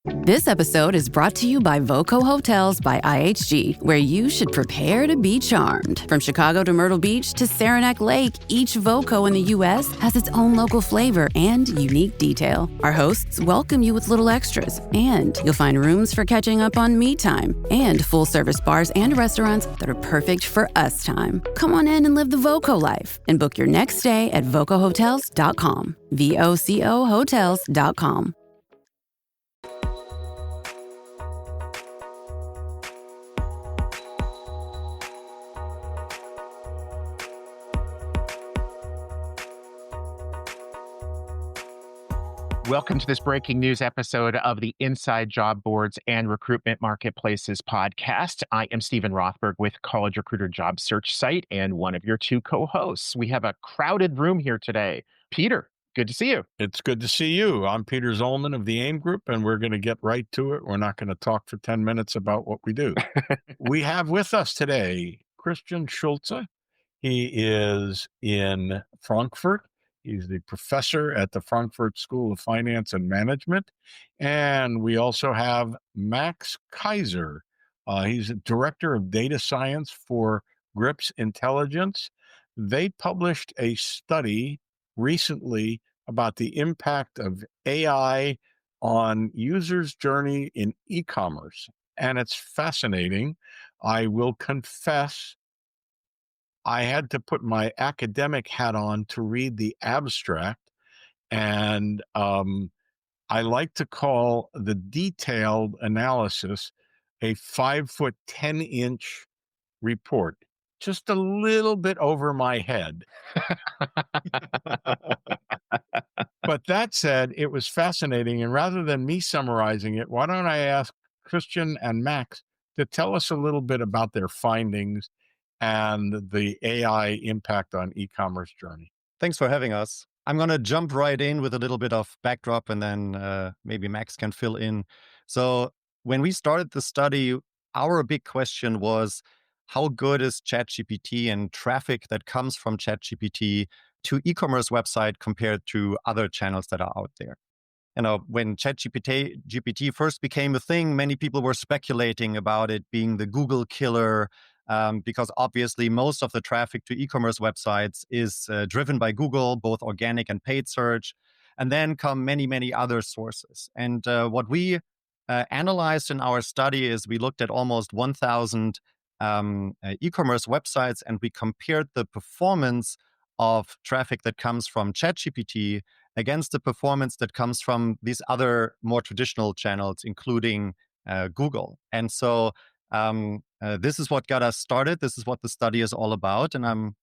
This episode is brought to you by Voco Hotels by IHG, where you should prepare to be charmed. From Chicago to Myrtle Beach to Saranac Lake, each Voco in the U.S. has its own local flavor and unique detail. Our hosts welcome you with little extras, and you'll find rooms for catching up on me time and full-service bars and restaurants that are perfect for us time. Come on in and live the Voco life and book your next stay at vocohotels.com. VOCO hotels.com. Welcome to this breaking news episode of the Inside Job Boards and Recruitment Marketplaces podcast. I am Stephen Rothberg with College Recruiter Job Search Site and one of your two co-hosts. We have a crowded room here today. Peter, good to see you. It's good to see you. I'm Peter Zollman of the AIM Group, and we're going to get right to it. We're not going to talk for 10 minutes about what we do. We have with us today Christian Schulze. He is in Frankfurt. He's the professor at the Frankfurt School of Finance and Management. And we also have Max Kaiser. He's a director of data science for Grips Intelligence. They published a study recently about the impact of AI on users' journey in e-commerce. And it's fascinating. I will confess, I had to put my academic hat on to read the abstract, and I like to call the detailed analysis a 5-foot 10-inch report, just a little bit over my head. But that said, it was fascinating, and rather than me summarizing it, why don't I ask Christian and Max to tell us a little bit about their findings and the AI impact on e-commerce journey. Thanks for having us. I'm going to jump right in with a little bit of backdrop, and then maybe Max can fill in. So when we started the study, our big question was, how good is ChatGPT and traffic that comes from ChatGPT to e-commerce website compared to other channels that are out there? When ChatGPT first became a thing, many people were speculating about it being the Google killer, because obviously most of the traffic to e-commerce websites is driven by Google, both organic and paid search. And then come many, many other sources. And what we analyzed in our study is we looked at almost 1,000 e-commerce websites, and we compared the performance of traffic that comes from ChatGPT against the performance that comes from these other more traditional channels, including Google. And so this is what got us started. This is what the study is all about. And I'm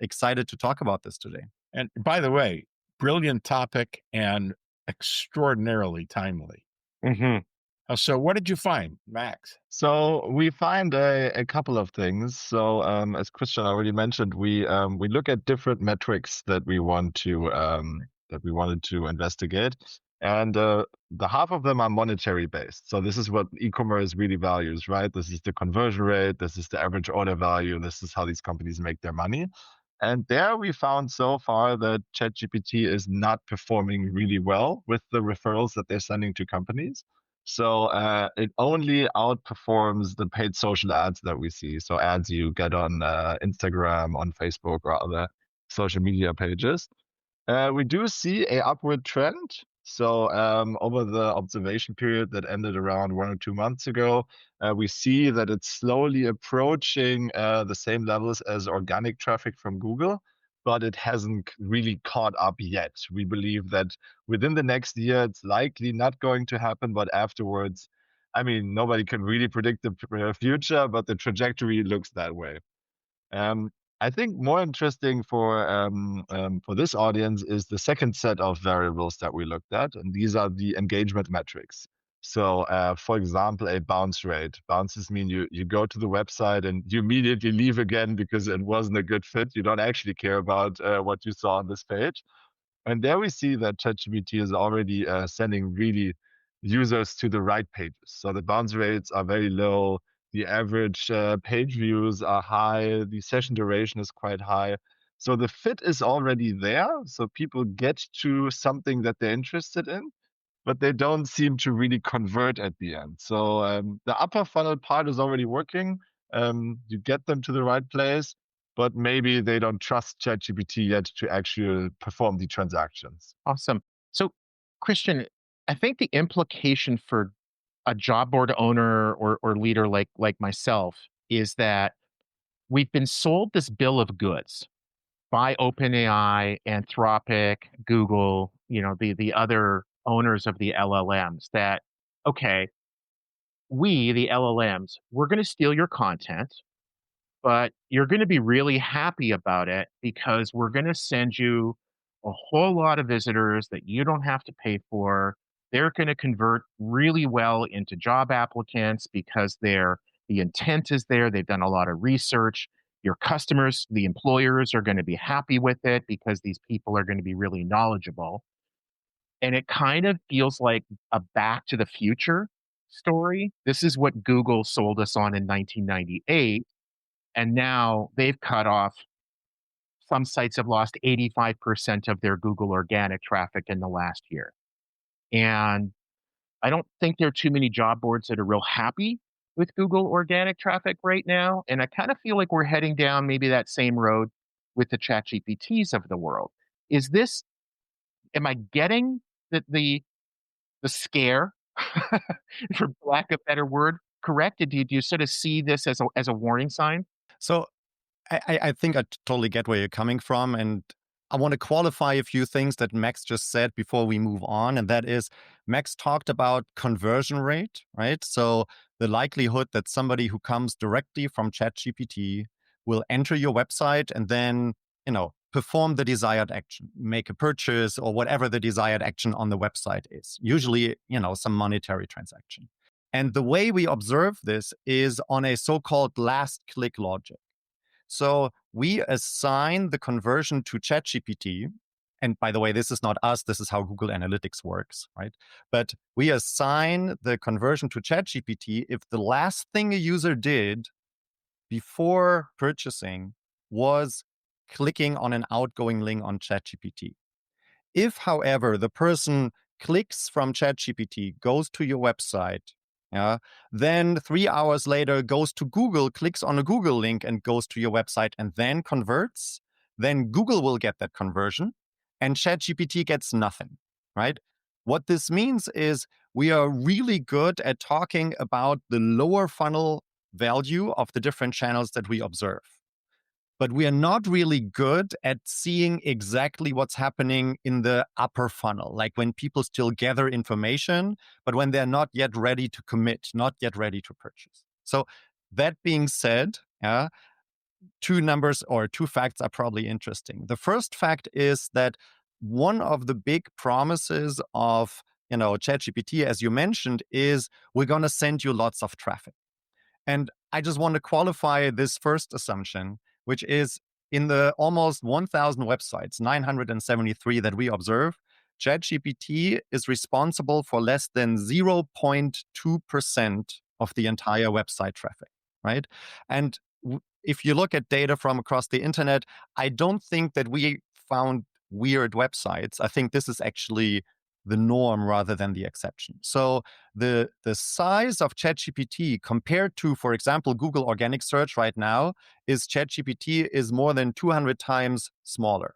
excited to talk about this today. And by the way, brilliant topic and extraordinarily timely. Mm-hmm. So what did you find, Max? So we find a couple of things. So as Christian already mentioned, we look at different metrics that we wanted to investigate. And the half of them are monetary based. So this is what e-commerce really values, right? This is the conversion rate. This is the average order value. This is how these companies make their money. And there we found so far that ChatGPT is not performing really well with the referrals that they're sending to companies. So it only outperforms the paid social ads that we see. So ads you get on Instagram, on Facebook, or other social media pages. We do see a upward trend. So over the observation period that ended around 1 or 2 months ago, we see that it's slowly approaching the same levels as organic traffic from Google, but it hasn't really caught up yet. We believe that within the next year, it's likely not going to happen, but afterwards, I mean, nobody can really predict the future, but the trajectory looks that way. I think more interesting for this audience is the second set of variables that we looked at, and these are the engagement metrics. So, for example, a bounce rate. Bounces mean you go to the website and you immediately leave again because it wasn't a good fit. You don't actually care about what you saw on this page. And there we see that ChatGPT is already sending really users to the right pages. So the bounce rates are very low. The average page views are high. The session duration is quite high. So the fit is already there. So people get to something that they're interested in. but they don't seem to really convert at the end. So the upper funnel part is already working. You get them to the right place, but maybe they don't trust ChatGPT yet to actually perform the transactions. Awesome. So, Christian, I think the implication for a job board owner or leader like myself is that we've been sold this bill of goods by OpenAI, Anthropic, Google, the other owners of the LLMs that, okay, we, the LLMs, we're going to steal your content, but you're going to be really happy about it because we're going to send you a whole lot of visitors that you don't have to pay for. They're going to convert really well into job applicants because the intent is there. They've done a lot of research. Your customers, the employers are going to be happy with it because these people are going to be really knowledgeable. And it kind of feels like a Back to the Future story. This is what Google sold us on in 1998. And now they've cut off, some sites have lost 85% of their Google organic traffic in the last year. And I don't think there are too many job boards that are real happy with Google organic traffic right now. And I kind of feel like we're heading down maybe that same road with the chat GPTs of the world. Is this, am I getting the scare, for lack of a better word, correct? Do you sort of see this as a warning sign? So I think I totally get where you're coming from. And I want to qualify a few things that Max just said before we move on. And that is, Max talked about conversion rate, right? So the likelihood that somebody who comes directly from ChatGPT will enter your website and then, perform the desired action, make a purchase or whatever the desired action on the website is. Usually, some monetary transaction. And the way we observe this is on a so-called last click logic. So we assign the conversion to ChatGPT. And by the way, this is not us. This is how Google Analytics works, right? But we assign the conversion to ChatGPT if the last thing a user did before purchasing was clicking on an outgoing link on ChatGPT. If, however, the person clicks from ChatGPT, goes to your website, then 3 hours later goes to Google, clicks on a Google link and goes to your website and then converts, then Google will get that conversion and ChatGPT gets nothing, right? What this means is we are really good at talking about the lower funnel value of the different channels that we observe. But we are not really good at seeing exactly what's happening in the upper funnel, like when people still gather information, but when they're not yet ready to commit, not yet ready to purchase. So that being said, two numbers or two facts are probably interesting. The first fact is that one of the big promises of ChatGPT, as you mentioned, is we're going to send you lots of traffic. And I just want to qualify this first assumption, which is in the almost 1,000 websites, 973 that we observe, ChatGPT is responsible for less than 0.2% of the entire website traffic, right? And if you look at data from across the internet, I don't think that we found weird websites. I think this is actually the norm rather than the exception. So the size of ChatGPT compared to, for example, Google organic search right now is ChatGPT is more than 200 times smaller.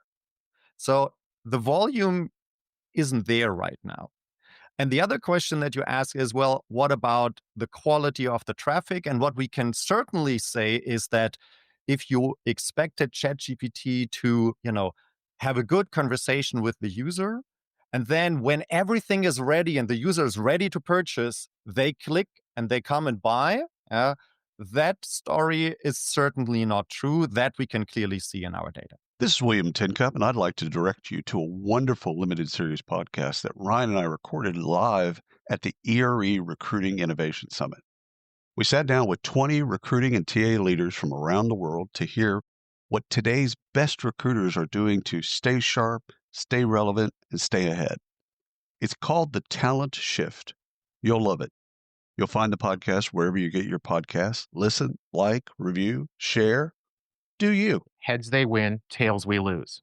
So the volume isn't there right now. And the other question that you ask is, well, what about the quality of the traffic? And what we can certainly say is that if you expected ChatGPT to, have a good conversation with the user, and then when everything is ready and the user is ready to purchase, they click and they come and buy, that story is certainly not true. That we can clearly see in our data. This is William Tincup, and I'd like to direct you to a wonderful limited series podcast that Ryan and I recorded live at the ERE Recruiting Innovation Summit. We sat down with 20 recruiting and TA leaders from around the world to hear what today's best recruiters are doing to stay sharp, stay relevant, and stay ahead. It's called The Talent Shift. You'll love it. You'll find the podcast wherever you get your podcasts. Listen, like, review, share. Do you? Heads they win, tails we lose.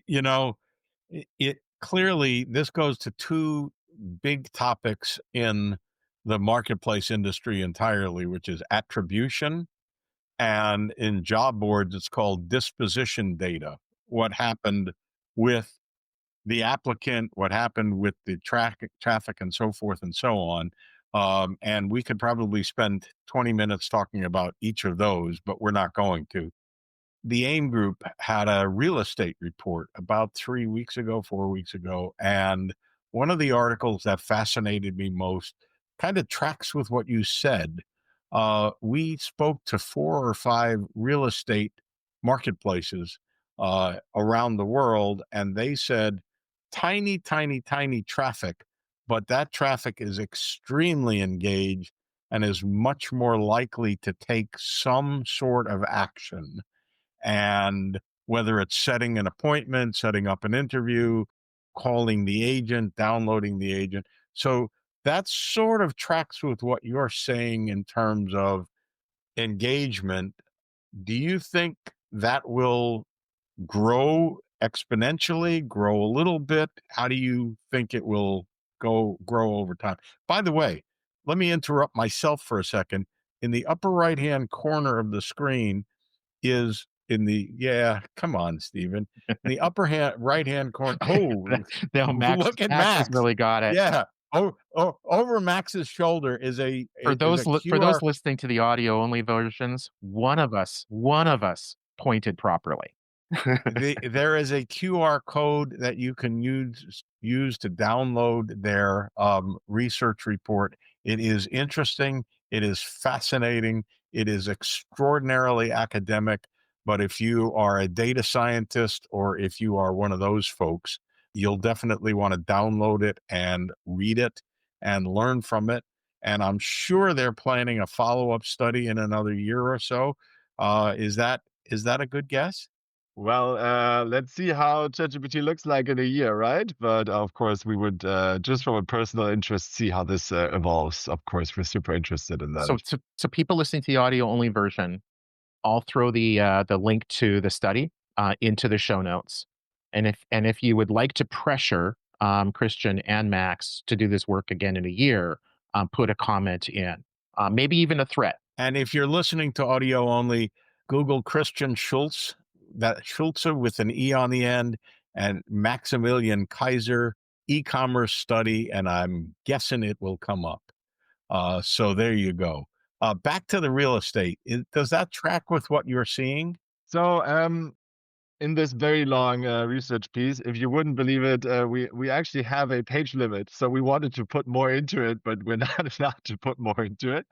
You know, clearly this goes to two big topics in the marketplace industry entirely, which is attribution, and in job boards, it's called disposition data. What happened with the applicant, what happened with the traffic and so forth and so on. And we could probably spend 20 minutes talking about each of those, but we're not going to. The AIM Group had a real estate report about 3 weeks ago, 4 weeks ago. And one of the articles that fascinated me most kind of tracks with what you said. We spoke to 4 or 5 real estate marketplaces around the world, and they said tiny, tiny, tiny traffic, but that traffic is extremely engaged and is much more likely to take some sort of action. And whether it's setting an appointment, setting up an interview, calling the agent, downloading the agent. So that sort of tracks with what you're saying in terms of engagement. Do you think that will grow exponentially, grow a little bit? How do you think it will grow over time? By the way, let me interrupt myself for a second. In the upper right-hand corner of the screen is come on, Stephen. In the upper right-hand corner. Oh, No, look at Max has Max. really got it. Yeah. Oh, over Max's shoulder is a For those QR. listening to the audio only versions, one of us pointed properly. There is a QR code that you can use to download their research report. It is interesting. It is fascinating. It is extraordinarily academic. But if you are a data scientist or if you are one of those folks, you'll definitely want to download it and read it and learn from it. And I'm sure they're planning a follow-up study in another year or so. Is that a good guess? Well, let's see how ChatGPT looks like in a year, right? But of course, we would just from a personal interest see how this evolves. Of course, we're super interested in So that. to people listening to the audio only version, I'll throw the link to the study into the show notes. And if you would like to pressure Christian and Max to do this work again in a year, put a comment in, maybe even a threat. And if you're listening to audio only, Google Christian Schultz, that Schultze with an E on the end, and Maximilian Kaiser e-commerce study, and I'm guessing it will come up. So there you go. Back to the real estate. Does that track with what you're seeing? So, in this very long research piece, if you wouldn't believe it, we actually have a page limit. So we wanted to put more into it, but we're not allowed to put more into it.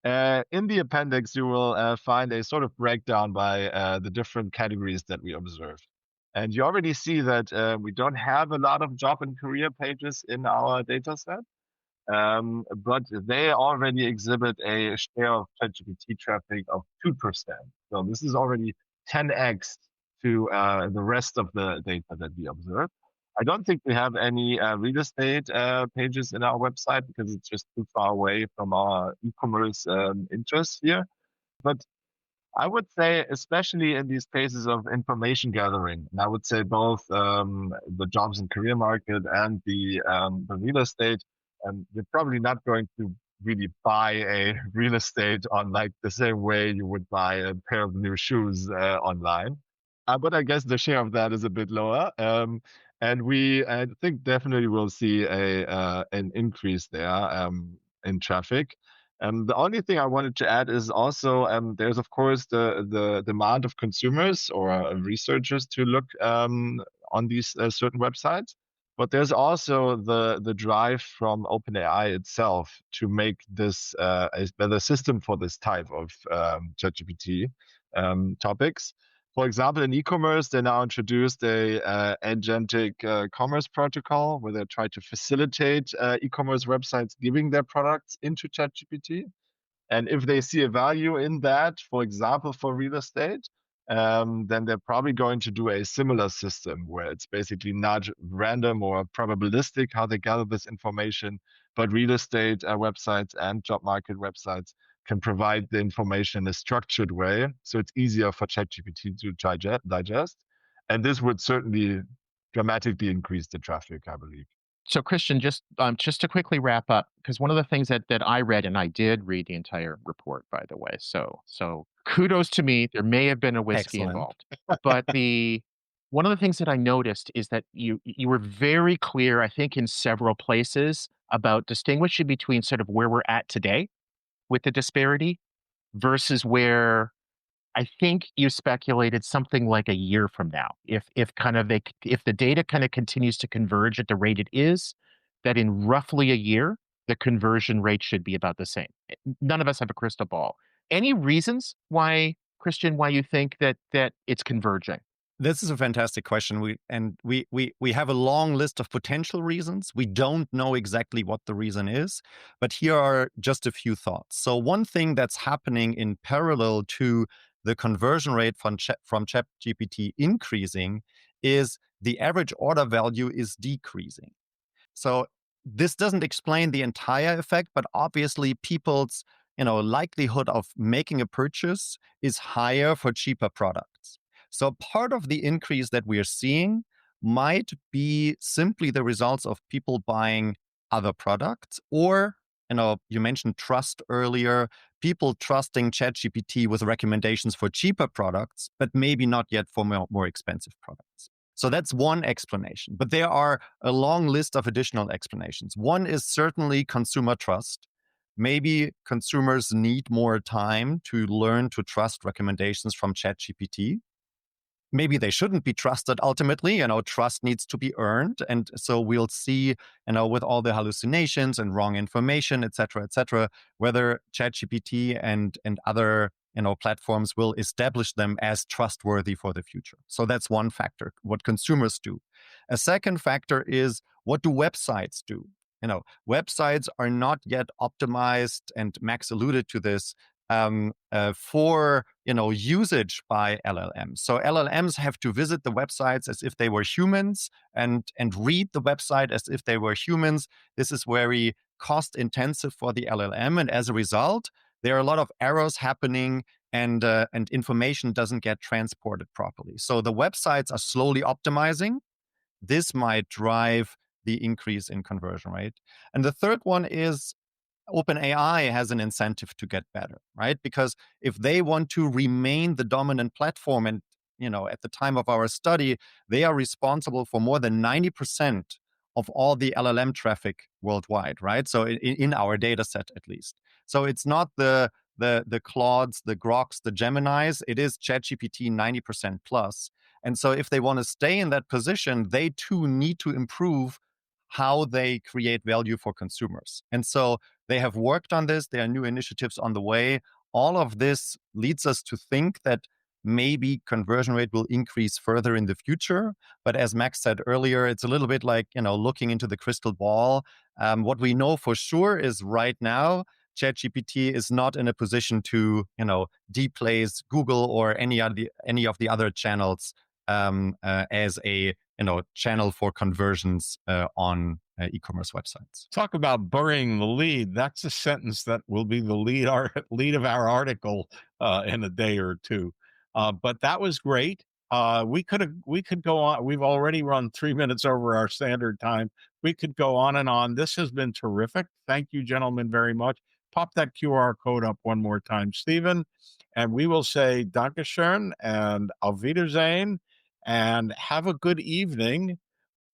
In the appendix, you will find a sort of breakdown by the different categories that we observed. And you already see that we don't have a lot of job and career pages in our data set, but they already exhibit a share of ChatGPT traffic of 2%. So this is already 10x to the rest of the data that we observe. I don't think we have any real estate pages in our website because it's just too far away from our e-commerce interests here. But I would say, especially in these cases of information gathering, and I would say both the jobs and career market and the real estate, you're probably not going to really buy a real estate on like the same way you would buy a pair of new shoes online. But I guess the share of that is a bit lower. And I think definitely will see an increase there in traffic. The only thing I wanted to add is also there's of course the demand of consumers or researchers to look on these certain websites, but there's also the drive from OpenAI itself to make this a better system for this type of ChatGPT topics. For example, in e-commerce, they now introduced a agentic commerce protocol where they try to facilitate e-commerce websites giving their products into ChatGPT. And if they see a value in that, for example, for real estate, then they're probably going to do a similar system where it's basically not random or probabilistic how they gather this information, but real estate websites and job market websites can provide the information in a structured way. So it's easier for ChatGPT to digest. And this would certainly dramatically increase the traffic, I believe. So, Christian, just to quickly wrap up, because one of the things that I read, and I did read the entire report, by the way. So kudos to me. There may have been a whiskey Excellent. involved, but one of the things that I noticed is that you were very clear, I think, in several places about distinguishing between sort of where we're at today with the disparity versus where I think you speculated something like a year from now, if if the data kind of continues to converge at the rate it is, that in roughly a year, the conversion rate should be about the same. None of us have a crystal ball. Any reasons why, Christian, why you think that it's converging? This is a fantastic question. We have a long list of potential reasons. We don't know exactly what the reason is, but here are just a few thoughts. So one thing that's happening in parallel to the conversion rate from ChatGPT increasing is the average order value is decreasing. So this doesn't explain the entire effect, but obviously people's likelihood of making a purchase is higher for cheaper products. So part of the increase that we're seeing might be simply the results of people buying other products, or you mentioned trust earlier, people trusting ChatGPT with recommendations for cheaper products, but maybe not yet for more expensive products. So that's one explanation, but there are a long list of additional explanations. One is certainly consumer trust. Maybe consumers need more time to learn to trust recommendations from ChatGPT. Maybe they shouldn't be trusted ultimately. Trust needs to be earned. And so we'll see, with all the hallucinations and wrong information, et cetera, whether ChatGPT and other platforms will establish them as trustworthy for the future. So that's one factor, what consumers do. A second factor is, what do websites do? Websites are not yet optimized, and Max alluded to this, for usage by LLMs. So LLMs have to visit the websites as if they were humans and read the website as if they were humans. This is very cost intensive for the LLM, and as a result, there are a lot of errors happening, and information doesn't get transported properly. So the websites are slowly optimizing. This might drive the increase in conversion rate. And the third one is, OpenAI has an incentive to get better, right? Because if they want to remain the dominant platform, and at the time of our study, they are responsible for more than 90% of all the LLM traffic worldwide, right? So in our data set, at least. So it's not the Claudes, the Groks, the Geminis. It is ChatGPT 90% plus. And so if they want to stay in that position, they too need to improve how they create value for consumers. And so they have worked on this. There are new initiatives on the way. All of this leads us to think that maybe conversion rate will increase further in the future. But as Max said earlier, it's a little bit like, looking into the crystal ball. What we know for sure is right now, ChatGPT is not in a position to, deplace Google or any of the other channels as a channel for conversions on e-commerce websites. Talk about burying the lead. That's a sentence that will be the lead of our article in a day or two. But that was great. We could go on. We've already run 3 minutes over our standard time. We could go on and on. This has been terrific. Thank you, gentlemen, very much. Pop that QR code up one more time, Stephen, and we will say Dankeschön and Auf Wiedersehen, and have a good evening.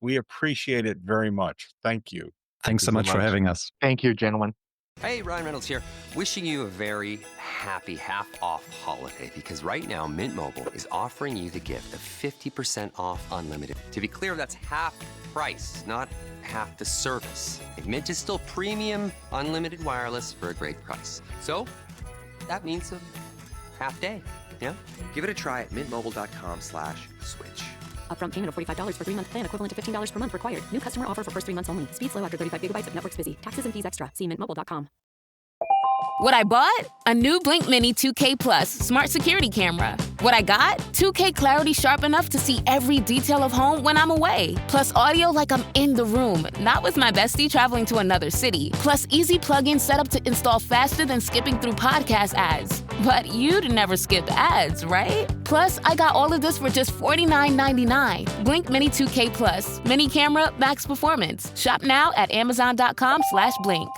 We appreciate it very much. Thank you. Thanks so much for having us. Thank you, gentlemen. Hey, Ryan Reynolds here. Wishing you a very happy half-off holiday, because right now Mint Mobile is offering you the gift of 50% off unlimited. To be clear, that's half price, not half the service. Mint is still premium unlimited wireless for a great price. So that means a half day. Yeah? Give it a try at mintmobile.com/switch. Upfront payment of $45 for 3-month plan, equivalent to $15 per month required. New customer offer for first 3 months only. Speed slow after 35 gigabytes if network's busy. Taxes and fees extra. See mintmobile.com. What I bought? A new Blink Mini 2K Plus smart security camera. What I got? 2K clarity sharp enough to see every detail of home when I'm away. Plus audio like I'm in the room, not with my bestie traveling to another city. Plus easy plug-in setup to install faster than skipping through podcast ads. But you'd never skip ads, right? Plus, I got all of this for just $49.99. Blink Mini 2K Plus. Mini camera, max performance. Shop now at amazon.com/blink.